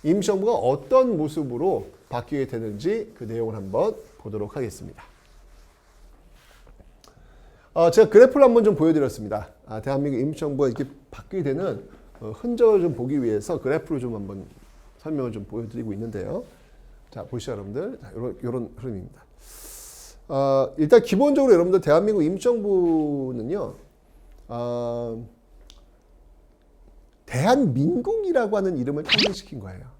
임시정부가 어떤 모습으로 바뀌게 되는지 그 내용을 한번 보도록 하겠습니다. 제가 그래프를 한번 좀 보여드렸습니다. 대한민국 임시정부가 이렇게 바뀌게 되는 흔적을 좀 보기 위해서 그래프를 좀 한번 설명을 좀 보여드리고 있는데요. 자, 보시죠, 여러분들. 자, 이런 흐름입니다. 일단 기본적으로 여러분들 대한민국 임시정부는요, 대한민국이라고 하는 이름을 탄생시킨 거예요.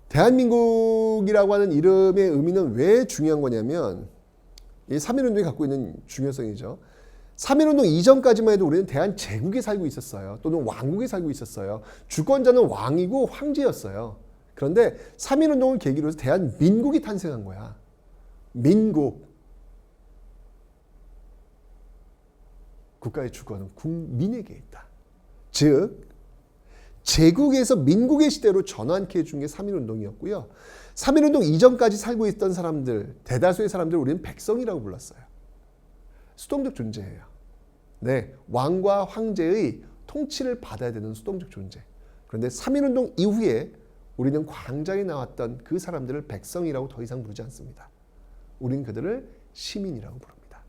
대한민국이라고 하는 이름의 의미는 왜 중요한 거냐면, 이 3.1운동이 갖고 있는 중요성이죠. 3.1운동 이전까지만 해도 우리는 대한제국에 살고 있었어요. 또는 왕국에 살고 있었어요. 주권자는 왕이고 황제였어요. 그런데 3.1운동을 계기로 해서 대한민국이 탄생한 거야. 민국. 국가의 주권은 국민에게 있다. 즉, 제국에서 민국의 시대로 전환케 해준 게 3.1운동이었고요. 3.1운동 이전까지 살고 있던 사람들, 대다수의 사람들을 우리는 백성이라고 불렀어요. 수동적 존재예요. 네, 왕과 황제의 통치를 받아야 되는 수동적 존재. 그런데 3.1운동 이후에 우리는 광장에 나왔던 그 사람들을 백성이라고 더 이상 부르지 않습니다. 우리는 그들을 시민이라고 부릅니다.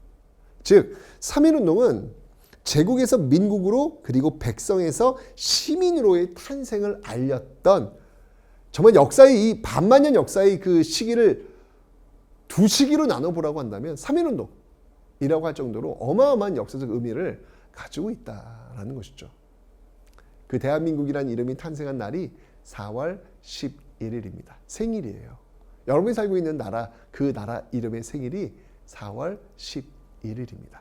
즉, 3.1운동은 제국에서 민국으로 그리고 백성에서 시민으로의 탄생을 알렸던 정말 역사의 이 반만년 역사의 그 시기를 두 시기로 나눠보라고 한다면 3.1운동이라고 할 정도로 어마어마한 역사적 의미를 가지고 있다라는 것이죠. 그 대한민국이라는 이름이 탄생한 날이 4월 11일입니다. 생일이에요. 여러분이 살고 있는 나라, 그 나라 이름의 생일이 4월 11일입니다.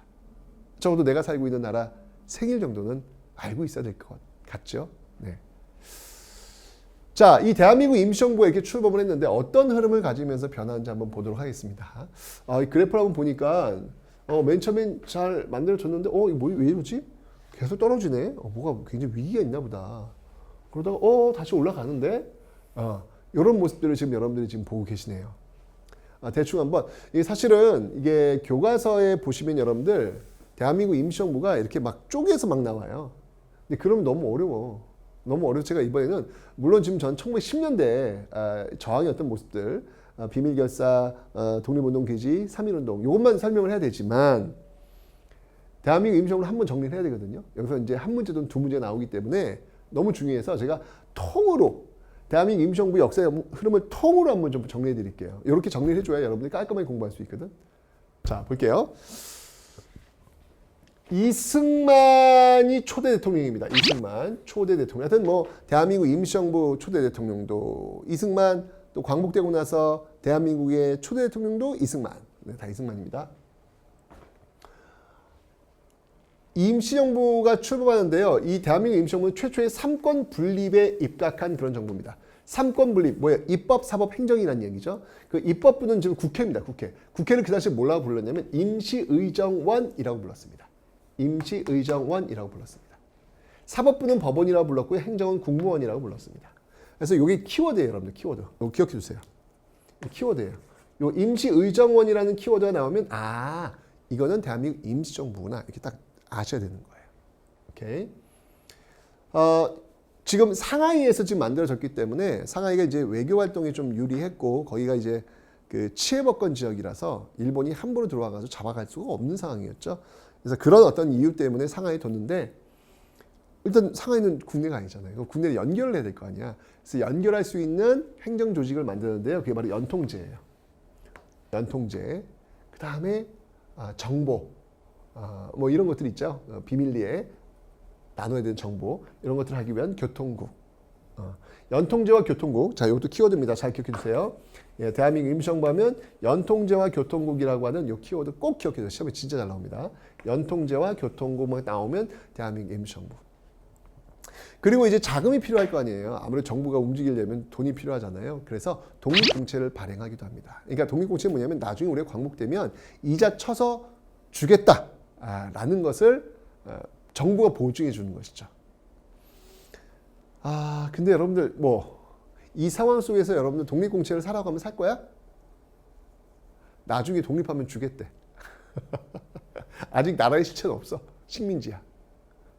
적어도 내가 살고 있는 나라 생일 정도는 알고 있어야 될 것 같죠? 네. 자, 이 대한민국 임시정부가 이렇게 출범을 했는데 어떤 흐름을 가지면서 변하는지 한번 보도록 하겠습니다. 이 그래프를 한번 보니까 맨 처음엔 잘 만들어졌는데 이거 왜 이러지? 계속 떨어지네. 뭐가 굉장히 위기가 있나 보다. 그러다가 다시 올라가는데 이런 모습들을 지금 여러분들이 지금 보고 계시네요. 대충 한번 사실은 이게 교과서에 보시면 여러분들 대한민국 임시정부가 이렇게 막 쪼개서 막 나와요. 근데 그러면 너무 어려워. 너무 어려워서 제가 이번에는 물론 지금 전 1910년대 저항이었던 모습들, 비밀결사, 독립운동 개지, 3.1운동 이것만 설명을 해야 되지만 대한민국 임시정부를 한번 정리를 해야 되거든요. 여기서 이제 한 문제 또는 두 문제가 나오기 때문에 너무 중요해서 제가 통으로 대한민국 임시정부 역사의 흐름을 통으로 한번 좀 정리해 드릴게요. 이렇게 정리를 해줘야 여러분들이 깔끔하게 공부할 수 있거든. 자, 볼게요. 이승만이 초대 대통령입니다. 이승만 초대 대통령. 하여튼 대한민국 임시정부 초대 대통령도 이승만, 또 광복되고 나서 대한민국의 초대 대통령도 이승만. 네, 다 이승만입니다. 임시정부가 출범하는데요. 이 대한민국 임시정부는 최초의 삼권 분립에 입각한 그런 정부입니다. 삼권 분립, 뭐예요? 입법, 사법, 행정이라는 얘기죠. 그 입법부는 지금 국회입니다. 국회. 국회를 그 당시에 뭐라고 불렀냐면 임시의정원이라고 불렀습니다. 임시의정원이라고 불렀습니다. 사법부는 법원이라고 불렀고요. 행정은 국무원이라고 불렀습니다. 그래서 이게 키워드예요, 여러분들. 키워드. 이거 기억해 주세요. 키워드예요. 이 임시의정원이라는 키워드가 나오면 이거는 대한민국 임시정부구나. 이렇게 딱 아셔야 되는 거예요. 오케이. 지금 상하이에서 지금 만들어졌기 때문에 상하이가 이제 외교 활동에 좀 유리했고 거기가 이제 그 치해법권 지역이라서 일본이 함부로 들어와가지고 잡아갈 수가 없는 상황이었죠. 그래서 그런 어떤 이유 때문에 상하이에 뒀는데 일단 상하이는 국내가 아니잖아요. 국내를 연결을 해야 될 거 아니야. 그래서 연결할 수 있는 행정 조직을 만드는데요. 그게 바로 연통제예요. 연통제. 그 다음에 정보. 이런 것들 있죠. 비밀리에 나눠야 되는 정보. 이런 것들을 하기 위한 교통국. 연통제와 교통국. 자, 이것도 키워드입니다. 잘 기억해 주세요. 예, 대한민국 임시정부 하면 연통제와 교통국이라고 하는 이 키워드 꼭 기억해 주세요. 시험에 진짜 잘 나옵니다. 연통제와 교통국만 나오면 대한민국 임시정부. 그리고 이제 자금이 필요할 거 아니에요. 아무래도 정부가 움직이려면 돈이 필요하잖아요. 그래서 독립공채를 발행하기도 합니다. 그러니까 독립공채는 뭐냐면 나중에 우리가 광복되면 이자 쳐서 주겠다라는 것을 정부가 보증해 주는 것이죠. 근데 여러분들 이 상황 속에서 여러분들 독립공채를 사라고 하면 살 거야? 나중에 독립하면 주겠대. 아직 나라의 실체는 없어. 식민지야.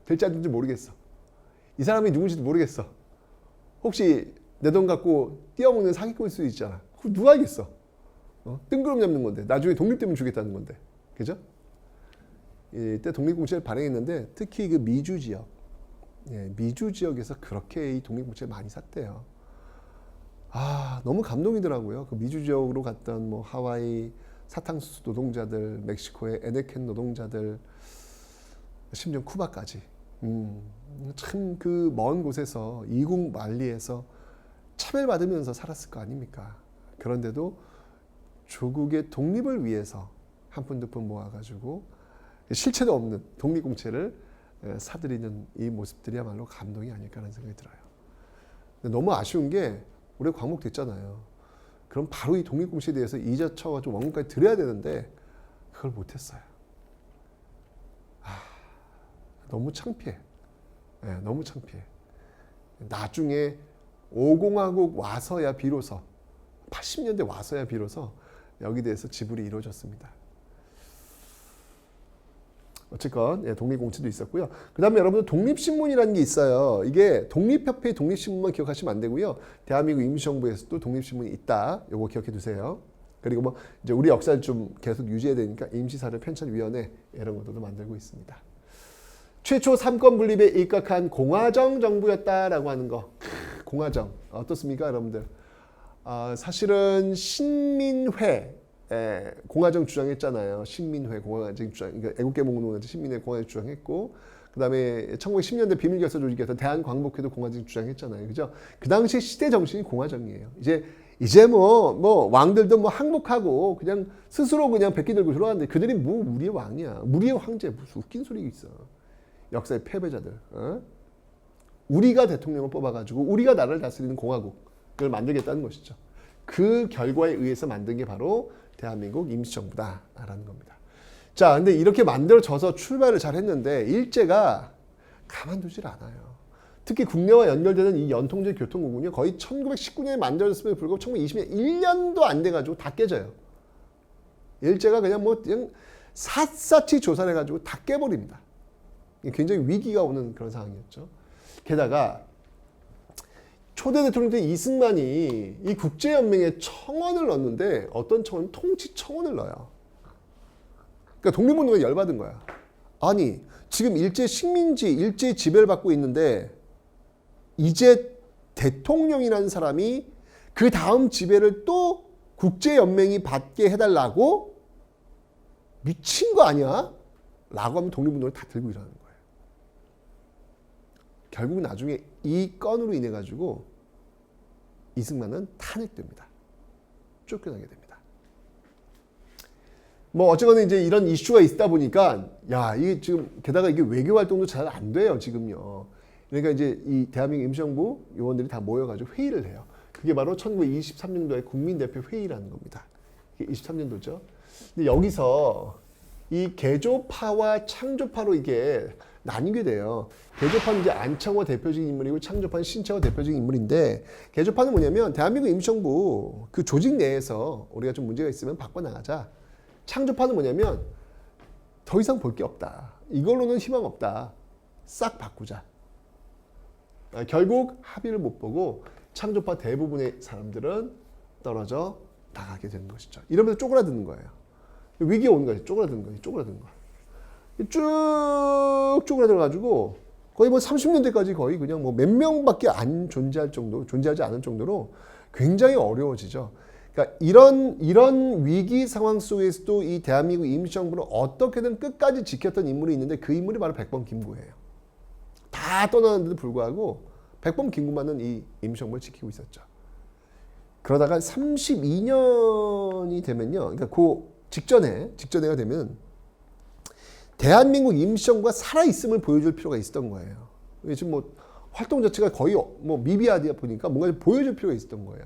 될지 안 될지 모르겠어. 이 사람이 누군지도 모르겠어. 혹시 내 돈 갖고 띄어먹는 사기꾼일 수도 있잖아. 그거 누가 알겠어? 뜬구름 잡는 건데 나중에 독립되면 주겠다는 건데, 그죠? 이때 독립공채를 발행했는데 특히 그 미주 지역, 미주 지역에서 그렇게 이 독립공채를 많이 샀대요. 아, 너무 감동이더라고요. 그 미주 지역으로 갔던 뭐 하와이 사탕수수 노동자들, 멕시코의 에네켄 노동자들, 심지어 쿠바까지. 참 그 먼 곳에서 이국 만리에서 차별받으면서 살았을 거 아닙니까? 그런데도 조국의 독립을 위해서 한 푼 두 푼 모아가지고 실체도 없는 독립공채를 사들이는 이 모습들이야말로 감동이 아닐까 하는 생각이 들어요. 근데 너무 아쉬운 게 올해 광복됐잖아요. 그럼 바로 이 독립공채에 대해서 이자 쳐가지고 원금까지 드려야 되는데 그걸 못했어요. 너무 창피해. 너무 창피해. 나중에 5공화국 와서야 비로소 80년대 와서야 비로소 여기 대해서 지불이 이루어졌습니다. 어쨌건 독립공채도 있었고요. 그 다음에 여러분들 독립신문이라는 게 있어요. 이게 독립협회의 독립신문만 기억하시면 안 되고요. 대한민국 임시정부에서도 독립신문이 있다. 요거 기억해 두세요. 그리고 뭐 이제 우리 역사를 좀 계속 유지해야 되니까 임시사를 편찬위원회 이런 것들도 만들고 있습니다. 최초 삼권 분립에 입각한 공화정 정부였다라고 하는 거. 공화정 어떻습니까, 여러분들? 사실은 신민회 공화정 주장했잖아요. 신민회 공화정 주장, 그러니까 애국개몽운동에서 신민회 공화정 주장했고, 그 다음에 1910년대 비밀결사 조직에서 대한광복회도 공화정 주장했잖아요, 그죠? 그 당시 시대 정신이 공화정이에요. 이제 뭐 왕들도 뭐 항복하고 그냥 스스로 그냥 백기 들고 들어왔는데 그들이 뭐 우리의 왕이야, 우리의 황제, 무슨 웃긴 소리 있어. 역사의 패배자들. 우리가 대통령을 뽑아가지고 우리가 나라를 다스리는 공화국을 만들겠다는 것이죠. 그 결과에 의해서 만든 게 바로 대한민국 임시정부다라는 겁니다. 자, 근데 이렇게 만들어져서 출발을 잘 했는데 일제가 가만두질 않아요. 특히 국내와 연결되는 이 연통제 교통국은요, 거의 1919년에 만들어졌음에도 불구하고 1920년 1년도 안 돼가지고 다 깨져요. 일제가 그냥 샅샅이 조사를 해가지고 다 깨버립니다. 굉장히 위기가 오는 그런 상황이었죠. 게다가 초대 대통령 때 이승만이 이 국제연맹에 청원을 넣었는데 어떤 청원? 통치청원을 넣어요. 그러니까 독립운동에 열받은 거야. 아니, 지금 일제 식민지, 일제 지배를 받고 있는데 이제 대통령이라는 사람이 그 다음 지배를 또 국제연맹이 받게 해달라고? 미친 거 아니야? 라고 하면 독립운동을 다 들고 일어나는 거예요. 결국 나중에 이 건으로 인해 가지고 이승만은 탄핵됩니다. 쫓겨나게 됩니다. 뭐 어쨌거나 이제 이런 이슈가 있다 보니까 이게 지금 게다가 이게 외교 활동도 잘 안 돼요, 지금요. 그러니까 이제 이 대한민국 임시정부 요원들이 다 모여가지고 회의를 해요. 그게 바로 1923년도에 국민대표 회의라는 겁니다. 이게 23년도죠. 근데 여기서 이 개조파와 창조파로 이게 나뉘게 돼요. 개조파는 이제 안창호 대표적인 인물이고 창조파는 신창호 대표적인 인물인데, 개조파는 뭐냐면 대한민국 임시정부 그 조직 내에서 우리가 좀 문제가 있으면 바꿔나가자. 창조파는 뭐냐면 더 이상 볼 게 없다. 이걸로는 희망 없다. 싹 바꾸자. 결국 합의를 못 보고 창조파 대부분의 사람들은 떨어져 나가게 되는 것이죠. 이러면서 쪼그라드는 거예요. 위기가 오는 거예요. 쪼그라드는 거예요. 쪼그라드는 거예요. 쭉 쪼그라들어가지고 거의 뭐 30년대까지 거의 그냥 뭐 몇 명밖에 안 존재하지 않을 정도로 굉장히 어려워지죠. 그러니까 이런 위기 상황 속에서도 이 대한민국 임시정부를 어떻게든 끝까지 지켰던 인물이 있는데 그 인물이 바로 백범 김구예요. 다 떠나는데도 불구하고 백범 김구만은 이 임시정부를 지키고 있었죠. 그러다가 32년이 되면요, 그러니까 그 직전에가 되면 대한민국 임시정부가 살아있음을 보여줄 필요가 있었던 거예요. 지금 뭐 활동 자체가 거의 뭐 미비하다 보니까 뭔가 좀 보여줄 필요가 있었던 거예요.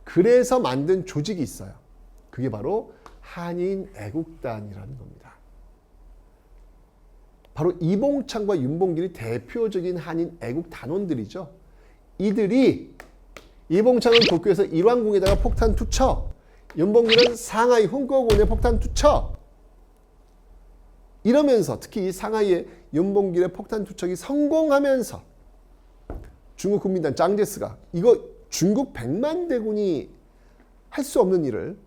그래서 만든 조직이 있어요. 그게 바로 한인애국단이라는 겁니다. 바로 이봉창과 윤봉길이 대표적인 한인애국단원들이죠. 이들이 이봉창은 도쿄에서 일왕궁에다가 폭탄 투척, 윤봉길은 상하이 흥국원에 폭탄 투척. 이러면서 특히 이 상하이의 윤봉길의 폭탄 투척이 성공하면서 중국 국민당 짱제스가 이거 중국 100만 대군이 할 수 없는 일을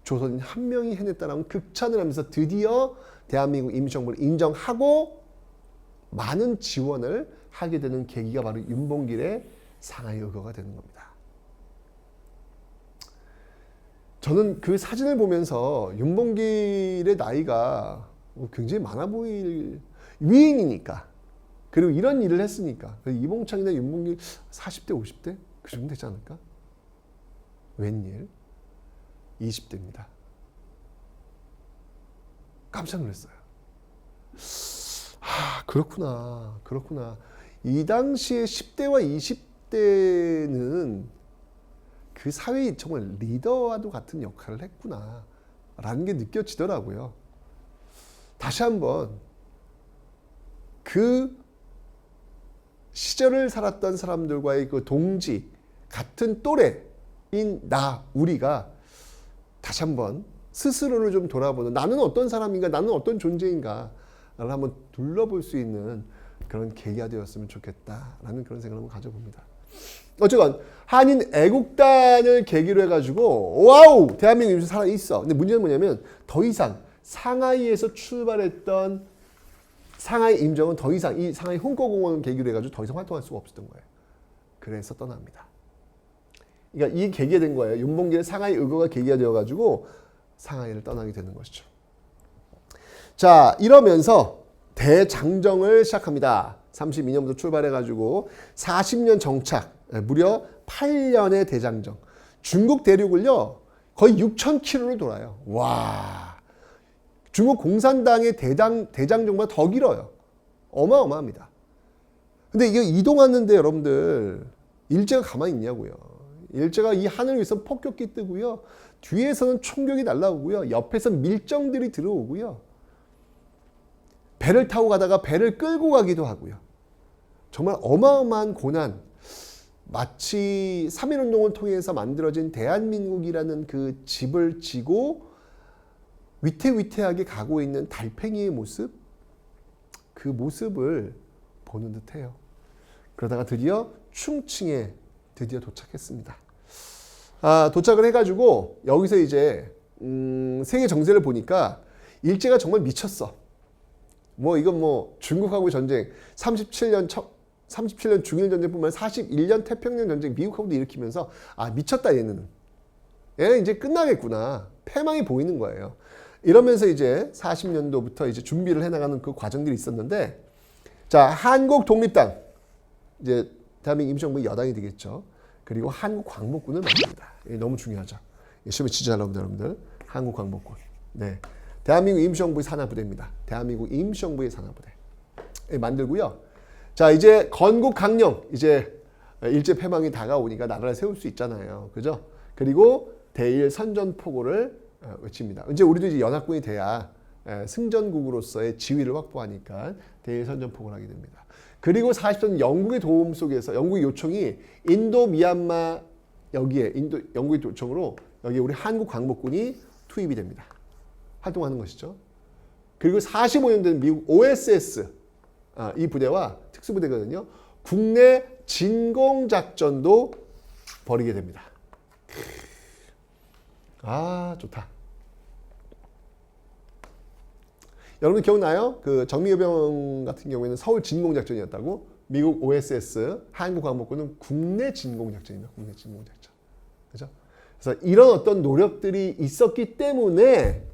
조선인 한 명이 해냈다라는 극찬을 하면서 드디어 대한민국 임시정부를 인정하고 많은 지원을 하게 되는 계기가 바로 윤봉길의 상하이 의거가 되는 겁니다. 저는 그 사진을 보면서 윤봉길의 나이가 굉장히 많아 보일 위인이니까 그리고 이런 일을 했으니까 이봉창이나 윤봉길 40대 50대 그 정도 되지 않을까? 웬일? 20대입니다. 깜짝 놀랐어요. 그렇구나. 이 당시에 10대와 20대는 그 사회의 정말 리더와도 같은 역할을 했구나 라는 게 느껴지더라고요. 다시 한번 그 시절을 살았던 사람들과의 그 동지 같은 또래인 우리가 다시 한번 스스로를 좀 돌아보는 나는 어떤 사람인가 나는 어떤 존재인가 를 한번 둘러볼 수 있는 그런 계기가 되었으면 좋겠다라는 그런 생각을 한번 가져봅니다. 어쨌건 한인 애국단을 계기로 해가지고 와우 대한민국 임시 살아 있어. 근데 문제는 뭐냐면 더 이상 상하이에서 출발했던 상하이 임정은 더 이상 이 상하이 hunko공원을 계기로 해가지고 더 이상 활동할 수가 없었던 거예요. 그래서 떠납니다. 그러니까 이 계기가 된 거예요. 윤봉길의 상하이 의거가 계기가 되어가지고 상하이를 떠나게 되는 것이죠. 자, 이러면서 대장정을 시작합니다. 32년부터 출발해가지고 40년 정착, 무려 8년의 대장정. 중국 대륙을요, 거의 6,000km를 돌아요. 와, 중국 공산당의 대장정보다 더 길어요. 어마어마합니다. 근데 이거 이동하는데 여러분들, 일제가 가만히 있냐고요. 일제가 이 하늘 위에서 폭격기 뜨고요. 뒤에서는 총격이 날라오고요. 옆에서 밀정들이 들어오고요. 배를 타고 가다가 배를 끌고 가기도 하고요. 정말 어마어마한 고난. 마치 3.1운동을 통해서 만들어진 대한민국이라는 그 집을 지고 위태위태하게 가고 있는 달팽이의 모습, 그 모습을 보는 듯해요. 그러다가 드디어 충칭에 드디어 도착했습니다. 도착을 해가지고 여기서 이제 세계 정세를 보니까 일제가 정말 미쳤어. 이건 중국하고 전쟁 37년 중일 전쟁뿐만 아니라 41년 태평양 전쟁 미국하고도 일으키면서 미쳤다 얘는. 얘는 이제 끝나겠구나. 패망이 보이는 거예요. 이러면서 이제 40년도부터 이제 준비를 해나가는 그 과정들이 있었는데, 자, 한국 독립당 이제 대한민국 임시정부의 여당이 되겠죠. 그리고 한국 광복군을 만듭니다. 이게 너무 중요하죠. 시험에 진짜 잘 나옵니다, 여러분들. 한국 광복군. 네. 대한민국 임시정부의 산하부대입니다. 대한민국 임시정부의 산하부대. 만들고요. 자, 이제 건국 강령, 이제 일제 패망이 다가오니까 나라를 세울 수 있잖아요. 그죠? 그리고 대일 선전포고를 외칩니다. 이제 우리도 이제 연합군이 돼야 승전국으로서의 지위를 확보하니까 대일 선전포고를 하게 됩니다. 그리고 40년 영국의 도움 속에서 영국의 요청이 인도 미얀마 여기에 영국의 요청으로 여기 우리 한국 광복군이 투입이 됩니다. 활동하는 것이죠. 그리고 45년 된 미국 OSS 이 부대와 특수부대거든요. 국내 진공작전도 벌이게 됩니다. 좋다. 여러분 기억나요? 그 정미여병 같은 경우에는 서울 진공작전이었다고. 미국 OSS 한국광복군은 국내 진공작전입니다. 국내 진공작전. 그죠? 그래서 이런 어떤 노력들이 있었기 때문에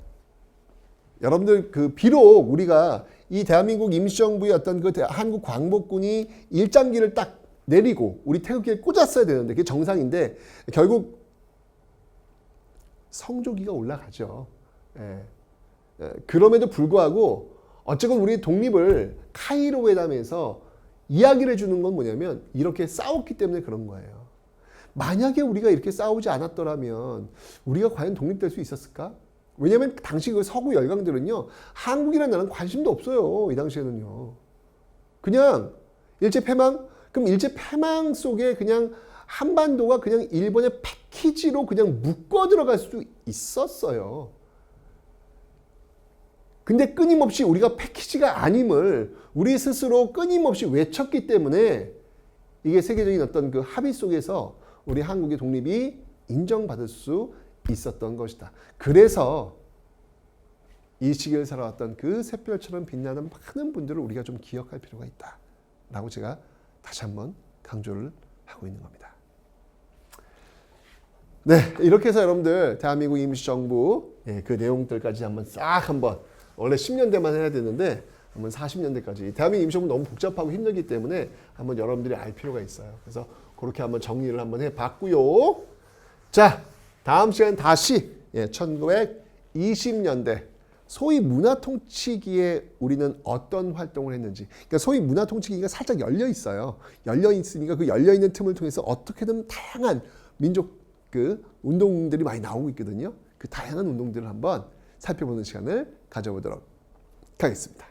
여러분들 비록 우리가 이 대한민국 임시정부의 어떤 그 한국 광복군이 일장기를 딱 내리고 우리 태극기에 꽂았어야 되는데 그게 정상인데 결국 성조기가 올라가죠. 그럼에도 불구하고 어쨌건 우리 독립을 카이로 회담에서 이야기를 해주는 건 뭐냐면 이렇게 싸웠기 때문에 그런 거예요. 만약에 우리가 이렇게 싸우지 않았더라면 우리가 과연 독립될 수 있었을까? 왜냐하면 당시 그 서구 열강들은요, 한국이라는 나라는 관심도 없어요. 이 당시에는요. 그냥 일제 패망? 그럼 일제 패망 속에 그냥 한반도가 그냥 일본의 패키지로 그냥 묶어 들어갈 수 있었어요. 근데 끊임없이 우리가 패키지가 아님을 우리 스스로 끊임없이 외쳤기 때문에 이게 세계적인 어떤 그 합의 속에서 우리 한국의 독립이 인정받을 수 있었던 것이다. 그래서 이 시기를 살아왔던 그 샛별처럼 빛나는 많은 분들을 우리가 좀 기억할 필요가 있다 라고 제가 다시 한번 강조를 하고 있는 겁니다. 네, 이렇게 해서 여러분들 대한민국 임시정부 그 내용들까지 한번 원래 10년대만 해야 되는데 한번 40년대까지 대한민국 임시정부 너무 복잡하고 힘들기 때문에 한번 여러분들이 알 필요가 있어요. 그래서 그렇게 한번 정리를 한번 해봤고요. 자, 다음 시간 다시 1920년대 소위 문화통치기에 우리는 어떤 활동을 했는지. 그러니까 소위 문화통치기가 살짝 열려 있어요. 열려 있으니까 그 열려 있는 틈을 통해서 어떻게든 다양한 민족 그 운동들이 많이 나오고 있거든요. 그 다양한 운동들을 한번 살펴보는 시간을 가져보도록 하겠습니다.